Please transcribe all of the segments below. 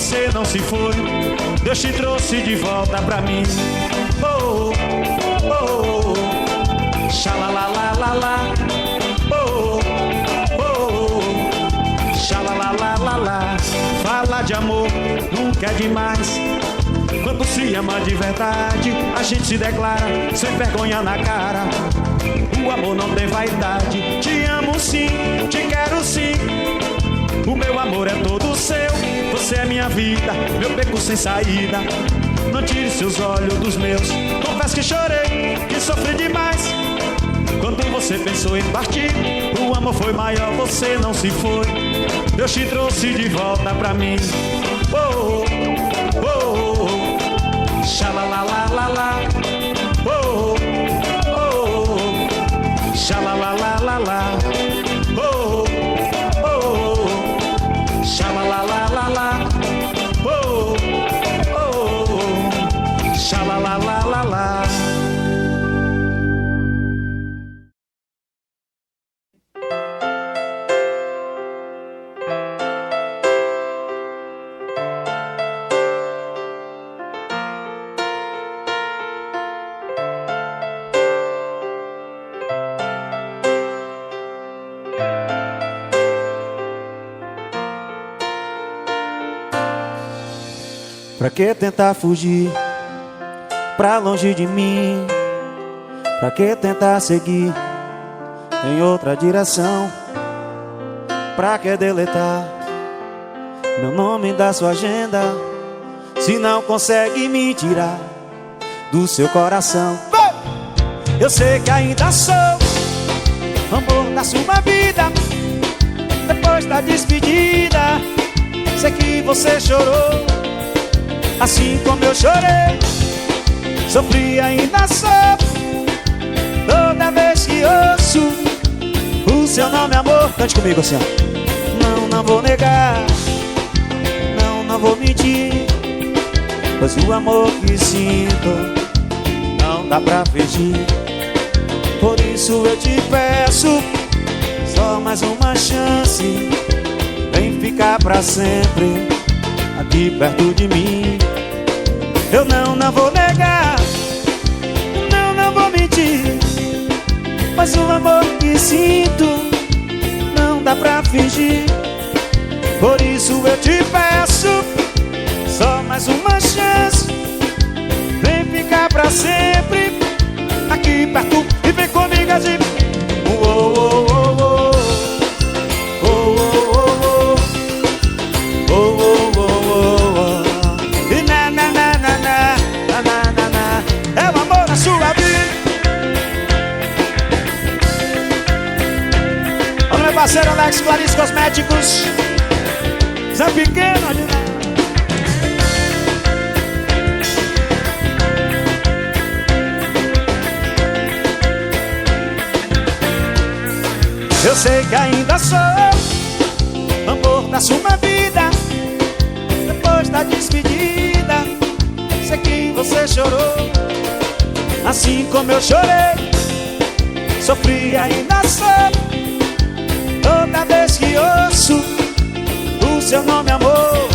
você não se foi. Deus te trouxe de volta pra mim. Oh, oh, oh. Xalalalalala. Oh, oh, oh. Xalalalalala. Falar de amor nunca é demais. Quando se ama de verdade, a gente se declara sem vergonha na cara. O amor não tem vaidade. Te amo sim, te quero sim. O meu amor é todo seu. Você é minha vida, meu beco sem saída. Não tire seus olhos dos meus. Confesso que chorei, que sofri demais. Quando você pensou em partir, o amor foi maior, você não se foi. Deus te trouxe de volta pra mim. Oh, oh, oh, oh. Xalalalalala. Oh, oh, oh. Xalalalalala. Oh, oh, oh. Xalalalalala. Oh, oh, oh. Xalalalalala. Pra que tentar fugir pra longe de mim? Pra que tentar seguir em outra direção? Pra que deletar meu nome da sua agenda, se não consegue me tirar do seu coração? Eu sei que ainda sou amor da sua vida. Depois da despedida, sei que você chorou assim como eu chorei. Sofri, ainda sou. Toda vez que ouço o seu nome, amor. Cante comigo assim, ó. Não, não vou negar. Não, não vou mentir. Pois o amor que sinto não dá pra fingir. Por isso eu te peço só mais uma chance. Vem ficar pra sempre aqui perto de mim. Eu não vou negar. Não, não vou mentir. Mas o amor que sinto não dá pra fingir. Por isso eu te peço só mais uma chance. Vem ficar pra sempre aqui perto e vem comigo assim. Oh, oh, oh, oh. Oh, oh, oh, oh. Oh, oh, oh, oh. E na na na na na na na na na. É o amor na sua vida. Olha meu parceiro Alex Clarice Cosméticos, Zé Pequeno ali na... Eu sei que ainda sou amor da sua vida. Depois da despedida, sei que você chorou assim como eu chorei. Sofri, ainda sou. Toda vez que ouço o seu nome, amor,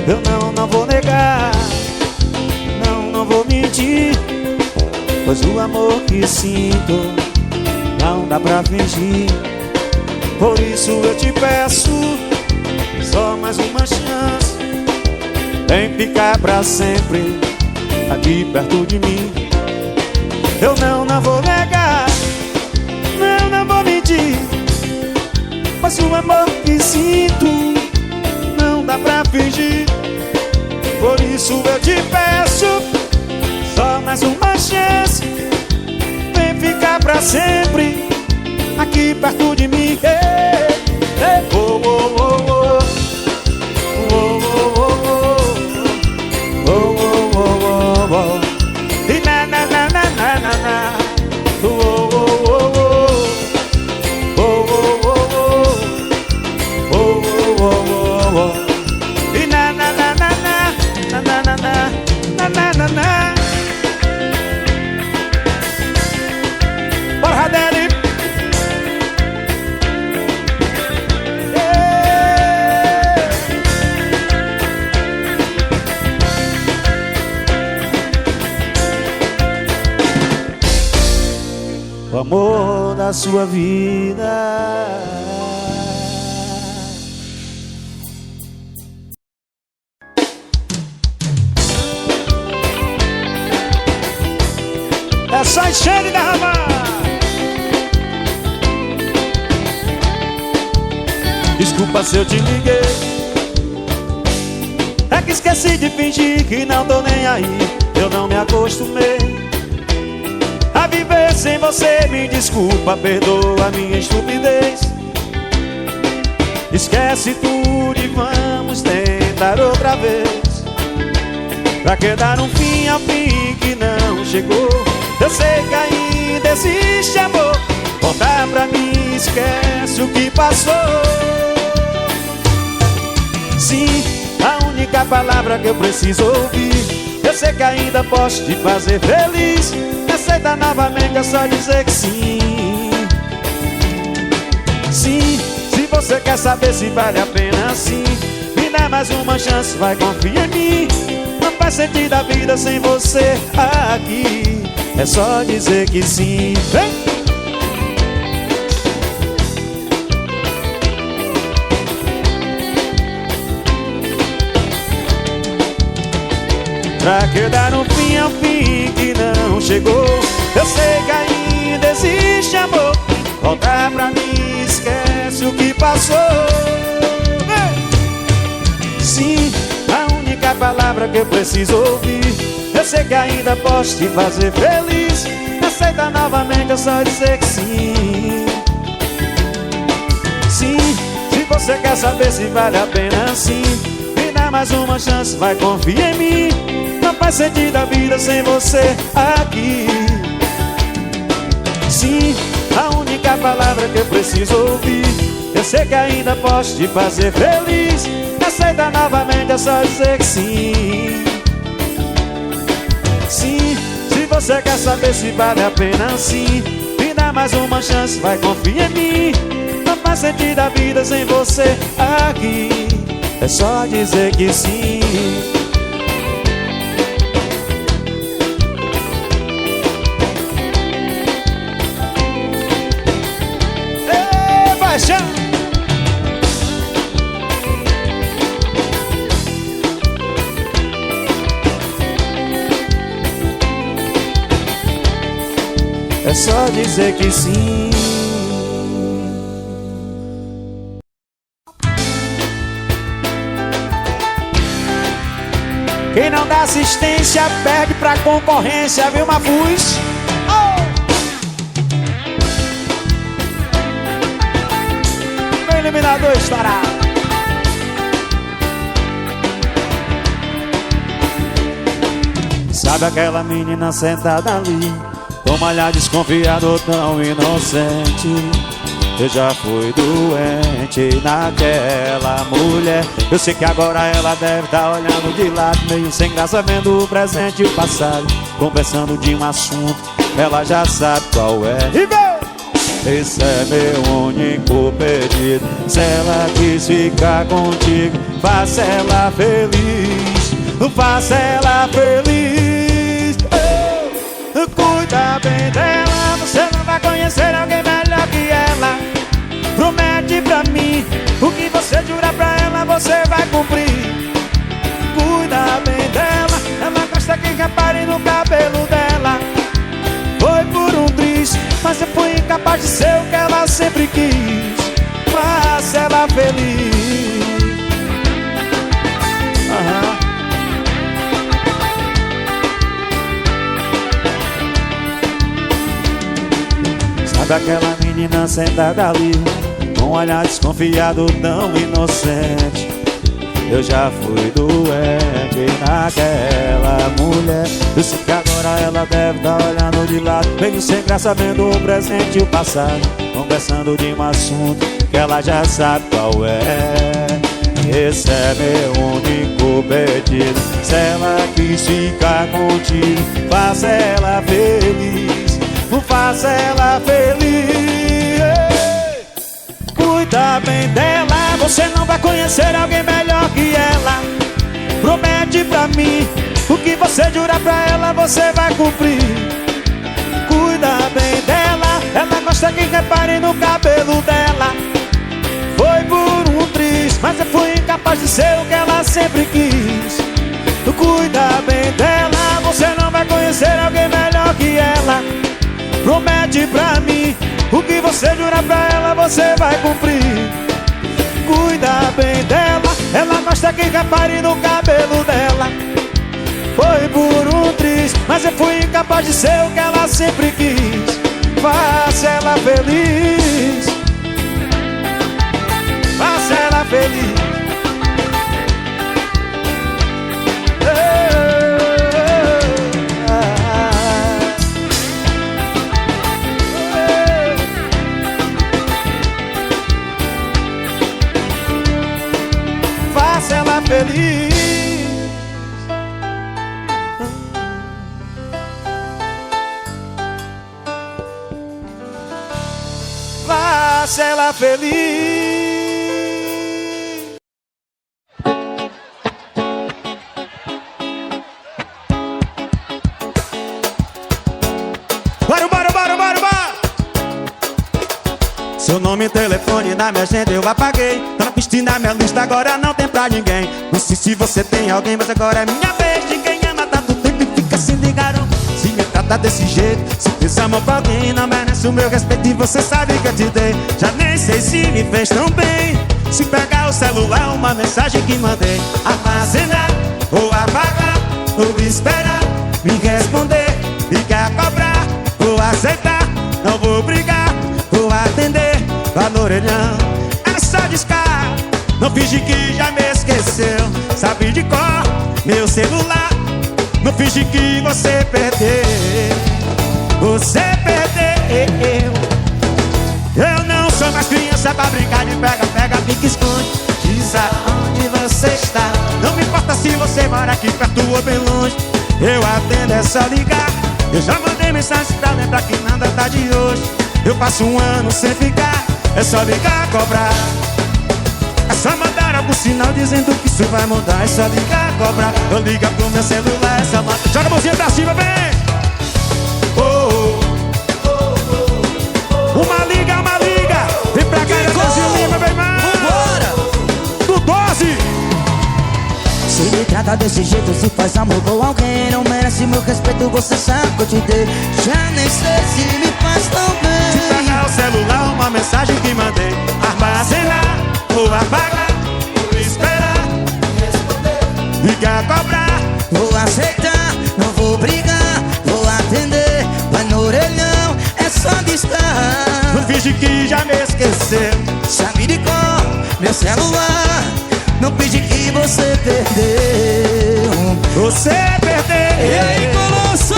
eu não vou negar. Não, não vou mentir. Pois o amor que sinto não dá pra fingir. Por isso eu te peço só mais uma chance. Vem ficar pra sempre aqui perto de mim. Eu não vou negar. Não, não vou mentir. Mas o amor que sinto não dá pra fingir. Por isso eu te peço só mais uma chance. Vem ficar pra sempre aqui perto de mim. Oh, oh, oh, oh. Oh, oh, oh, oh. Oh, oh, oh, oh, oh. E na na na na na na na. Oh, oh, oh, oh, oh. Oh, oh, oh, oh. Oh, oh, oh, oh. E na na na na na na na na na na na na. Bora, Radeli. amor da sua vida. É só encher e derramar. Desculpa se eu te liguei, é que esqueci de fingir que não tô nem aí. Eu não me acostumei a viver sem você. Me desculpa, perdoa a minha estupidez. Esquece tudo e vamos tentar outra vez. Pra que dar um fim ao fim que não chegou? Eu sei que ainda existe amor. Volta pra mim, esquece o que passou. Sim, a única palavra que eu preciso ouvir. Eu sei que ainda posso te fazer feliz. Aceita novamente, é só dizer que sim. Sim, se você quer saber se vale a pena sim, me dá mais uma chance, vai, confia em mim. Não faz sentido a vida sem você aqui. É só dizer que sim. Vem! Pra que dar um fim ao fim que não chegou? Eu sei que ainda existe amor. Volta pra mim, esquece o que passou. Sim, a única palavra que eu preciso ouvir. Eu sei que ainda posso te fazer feliz. Aceita novamente, é só dizer que sim. Sim, se você quer saber se vale a pena sim, me dá mais uma chance, vai, confia em mim. Não faz sentido a vida sem você aqui. Sim, a única palavra que eu preciso ouvir. Eu sei que ainda posso te fazer feliz. Aceita novamente, é só dizer que sim. Sim, se você quer saber se vale a pena sim, me dá mais uma chance, vai, confia em mim. Não faz sentido a vida sem você aqui. É só dizer que sim. Ei, paixão! É só dizer que sim. Quem não dá assistência perde pra concorrência, viu, Mafuz? Oh! O eliminador estará. Sabe aquela menina sentada ali, com um olhar desconfiado, tão inocente? Eu já fui doente naquela mulher. Eu sei que agora ela deve estar olhando de lado, meio sem graça, vendo o presente e o passado, conversando de um assunto, ela já sabe qual é. Esse é meu único pedido. Se ela quis ficar contigo, faça ela feliz, faça ela feliz. Cuida bem dela, você não vai conhecer alguém melhor que ela. Promete pra mim, o que você jurar pra ela, você vai cumprir. Cuida bem dela, ela gosta que repare no cabelo dela. Foi por um triz, mas eu fui incapaz de ser o que ela sempre quis. Faça ela feliz. Sabe aquela menina sentada ali, com um olhar desconfiado, tão inocente? Eu já fui doente naquela mulher. Eu sei que agora ela deve estar olhando de lado, meio sem graça, vendo o presente e o passado, conversando de um assunto que ela já sabe qual é. Esse é meu único pedido. Se ela quis ficar contigo, faça ela feliz, faça ela feliz. Cuida bem dela, você não vai conhecer alguém melhor que ela. Promete pra mim, o que você jurar pra ela, você vai cumprir. Cuida bem dela, gosta que repare no cabelo dela. Foi por um triz, mas eu fui incapaz de ser o que ela sempre quis. Tu cuida bem dela, você não vai conhecer alguém melhor que ela. Promete pra mim, o que você jura pra ela, você vai cumprir. Cuida bem dela, ela gosta que repare no cabelo dela. Foi por um triz, mas eu fui incapaz de ser o que ela sempre quis. Faça ela feliz, faça ela feliz. Faça ela feliz. Faça ela feliz. Bora, bora, bora, bora, bora. Seu nome e telefone na minha agenda eu apaguei. Tá na pista na minha lista, agora não tem pra ninguém. Não sei se você tem alguém, mas agora é minha vez. De quem ama tanto tempo e fica sem ligar. Se me trata desse jeito, se fez amor pra alguém, não merece o meu respeito e você sabe que eu te dei. Já nem sei se me fez tão bem. Se pegar o celular, uma mensagem que mandei, armazenar ou apagar, ou esperar me responder, ligar, cobrar, vou aceitar, não vou brigar, vou atender, vai no orelhão, é só discar. Não finge que já me esqueceu, sabe de cor meu celular. Não finge que você perdeu, você perdeu. Eu não sou mais criança pra brincar de pega, pega, pique, esconde. Diz aonde você está, não me importa se você mora aqui perto ou bem longe. Eu atendo, é só ligar. Eu já mandei mensagem pra lembrar que nada tá de hoje. Eu passo um ano sem ficar, é só ligar, cobrar. É só mandar algum sinal dizendo que isso vai mudar. É só ligar, cobrar. Eu ligo pro meu celular, é só mandar. Joga a mãozinha pra cima, vem! Oh, oh, oh, oh. Uma liga, vem pra cá, Brasil Lima, vem mais! Vambora! Do 12! Se me trata desse jeito, se faz amor com alguém, não merece meu respeito, você sabe que eu te dei. Já nem sei se me faz tão bem. Se pegar o celular, uma mensagem que mandei, armazenar ou apagar, vou esperar, responder, ligar, cobrar, vou aceitar, não vou brigar, vou atender, vai no orelhão, é só discar. Não finge que já me esqueceu, sabe de cor meu celular. Não finge que você perdeu, você perdeu. E aí, Colosso?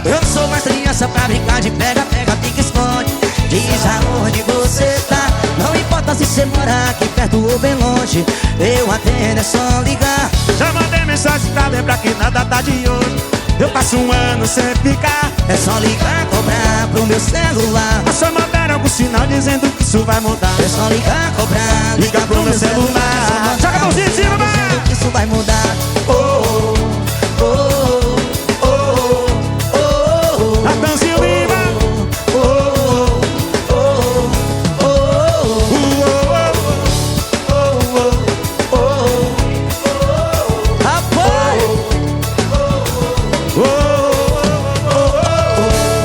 Eu não sou mais criança pra brincar de pega, pega, pique, esconde. Diz aonde você tá, não importa se você mora aqui perto ou bem longe. Eu atendo, é só ligar. Já mandei mensagem pra lembrar que nada tá de hoje. Eu passo um ano sem ficar, é só ligar, cobrar pro meu celular. É só mandar algum sinal dizendo que isso vai mudar. É só ligar, cobrar, ligar pro meu celular. Joga a mãozinha em cima, vai! Dizendo que isso vai mudar. Oh, oh, oh, oh, oh, oh, oh. Natanzinho Lima. Oh, oh, oh, oh, oh, oh, oh. Rapaz!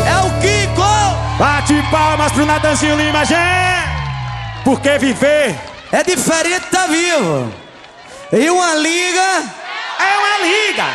É o Kiko! Bate palmas pro Natanzinho Lima, gente! Porque viver é diferente, tá vivo. E uma liga é uma liga.